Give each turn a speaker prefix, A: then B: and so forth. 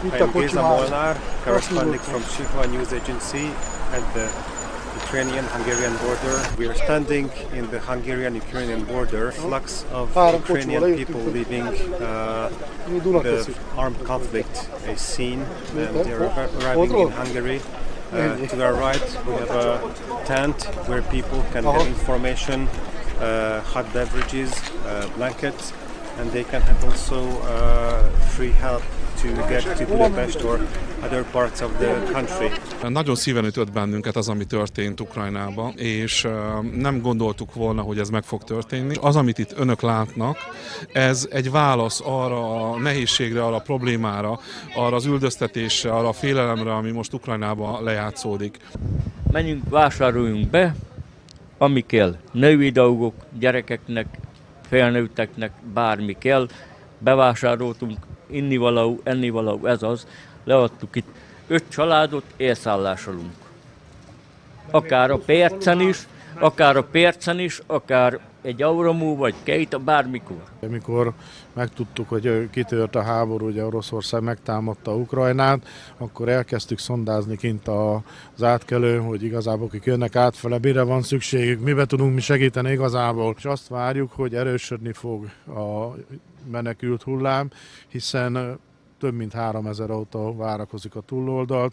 A: I am Géza Molnár, corresponding from Sihua News Agency at the Ukrainian-Hungarian border. We are standing in the Hungarian-Ukrainian border. Flux of Ukrainian people leaving the armed conflict is seen, and they are arriving in Hungary. To our right, we have a tent where people can get information, hot beverages, blankets, and they can have also free help to get to Budapest or other parts of the country.
B: Nagyon szíven ütött bennünket az, ami történt Ukrajnában, és nem gondoltuk volna, hogy ez meg fog történni. Az, amit itt önök látnak, ez egy válasz arra a nehézségre, arra a problémára, arra az üldöztetésre, arra a félelemre, ami most Ukrajnában lejátszódik.
C: Menjünk, vásároljunk be, ami kell. Női dolgok, gyerekeknek, felnőtteknek, bármi kell. Bevásároltunk, innivaló, ennivaló, ez az. Leadtuk itt 5 családot, elszállásolunk. Akár a percen is, akár egy óra múlva, vagy 2, bármikor.
D: Amikor megtudtuk, hogy kitört a háború, hogy Oroszország megtámadta Ukrajnát, akkor elkezdtük szondázni kint az átkelő, hogy igazából akik jönnek átfele, mire van szükségük, mibe tudunk mi segíteni igazából. És azt várjuk, hogy erősödni fog a menekült hullám, hiszen több mint 3000 autó várakozik a túloldalt.